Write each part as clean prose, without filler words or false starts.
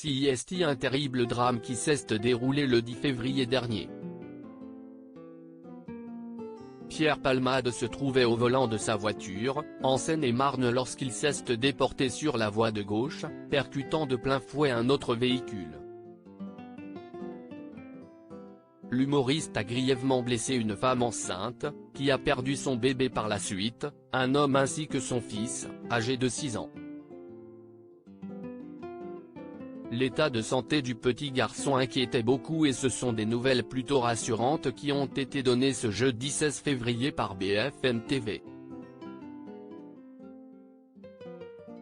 CIST. Un terrible drame qui s'est déroulé le 10 février dernier. Pierre Palmade se trouvait au volant de sa voiture, en Seine-et-Marne lorsqu'il s'est déporté sur la voie de gauche, percutant de plein fouet un autre véhicule. L'humoriste a grièvement blessé une femme enceinte, qui a perdu son bébé par la suite, un homme ainsi que son fils, âgé de 6 ans. L'état de santé du petit garçon inquiétait beaucoup et ce sont des nouvelles plutôt rassurantes qui ont été données ce jeudi 16 février par BFM TV.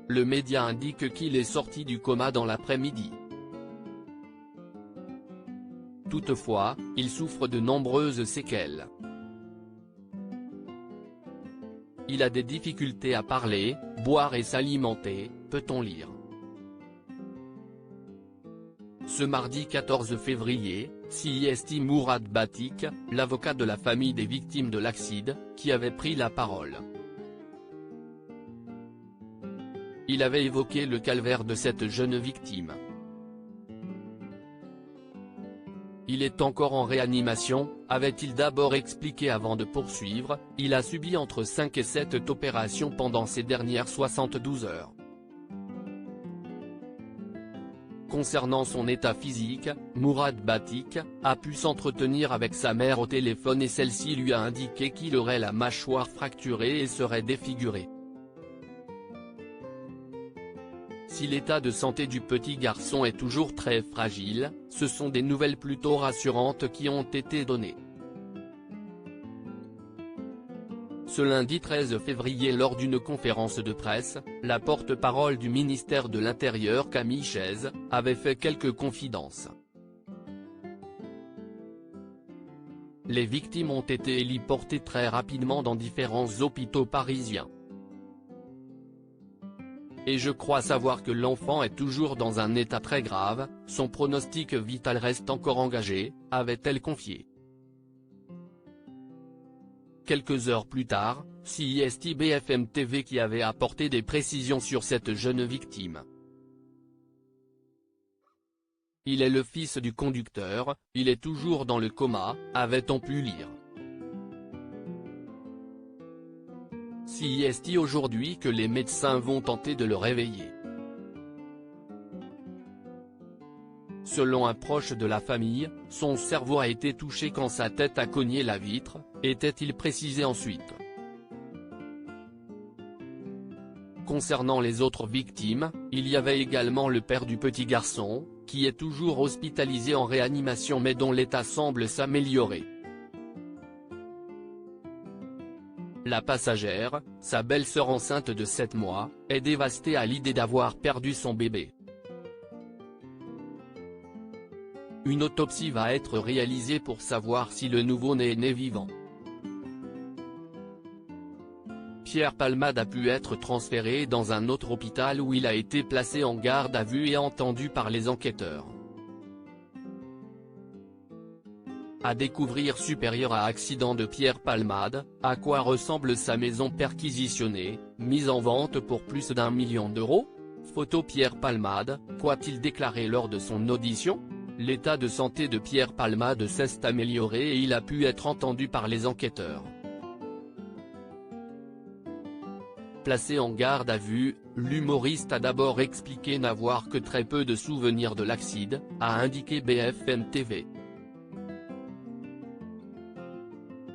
Le média indique qu'il est sorti du coma dans l'après-midi. Toutefois, il souffre de nombreuses séquelles. Il a des difficultés à parler, boire et s'alimenter, peut-on lire. Ce mardi 14 février, CIST Mourad Batik, l'avocat de la famille des victimes de l'accident, qui avait pris la parole. Il avait évoqué le calvaire de cette jeune victime. Il est encore en réanimation, avait-il d'abord expliqué avant de poursuivre, il a subi entre 5 et 7 opérations pendant ces dernières 72 heures. Concernant son état physique, Mourad Batik a pu s'entretenir avec sa mère au téléphone et celle-ci lui a indiqué qu'il aurait la mâchoire fracturée et serait défiguré. Si l'état de santé du petit garçon est toujours très fragile, ce sont des nouvelles plutôt rassurantes qui ont été données. Ce lundi 13 février lors d'une conférence de presse, la porte-parole du ministère de l'Intérieur Camille Chaise, avait fait quelques confidences. Les victimes ont été héliportées très rapidement dans différents hôpitaux parisiens. Et je crois savoir que l'enfant est toujours dans un état très grave, son pronostic vital reste encore engagé, avait-elle confié. Quelques heures plus tard, CIST BFM TV qui avait apporté des précisions sur cette jeune victime. Il est le fils du conducteur, il est toujours dans le coma, avait-on pu lire. CIST aujourd'hui que les médecins vont tenter de le réveiller. Selon un proche de la famille, son cerveau a été touché quand sa tête a cogné la vitre, était-il précisé ensuite. Concernant les autres victimes, il y avait également le père du petit garçon, qui est toujours hospitalisé en réanimation mais dont l'état semble s'améliorer. La passagère, sa belle-sœur enceinte de 7 mois, est dévastée à l'idée d'avoir perdu son bébé. Une autopsie va être réalisée pour savoir si le nouveau-né est né vivant. Pierre Palmade a pu être transféré dans un autre hôpital où il a été placé en garde à vue et entendu par les enquêteurs. À découvrir supérieur à accident de Pierre Palmade, à quoi ressemble sa maison perquisitionnée, mise en vente pour plus d'1 million d'euros ? Photo Pierre Palmade, qu'a-t-il déclaré lors de son audition ? L'état de santé de Pierre Palmade s'est amélioré et il a pu être entendu par les enquêteurs. Placé en garde à vue, l'humoriste a d'abord expliqué n'avoir que très peu de souvenirs de l'accident, a indiqué BFM TV.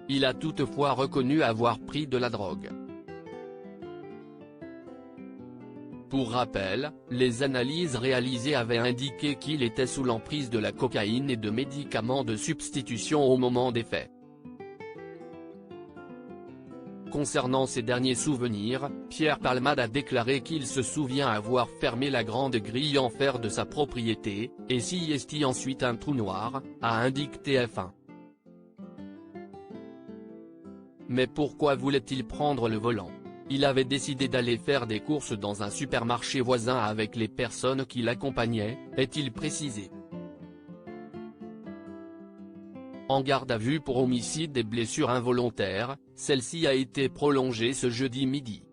Il a toutefois reconnu avoir pris de la drogue. Pour rappel, les analyses réalisées avaient indiqué qu'il était sous l'emprise de la cocaïne et de médicaments de substitution au moment des faits. Concernant ses derniers souvenirs, Pierre Palmade a déclaré qu'il se souvient avoir fermé la grande grille en fer de sa propriété, et CIST ensuite un trou noir, a indiqué TF1. Mais pourquoi voulait-il prendre le volant ? Il avait décidé d'aller faire des courses dans un supermarché voisin avec les personnes qui l'accompagnaient, est-il précisé. En garde à vue pour homicide et blessure involontaire, celle-ci a été prolongée ce jeudi midi.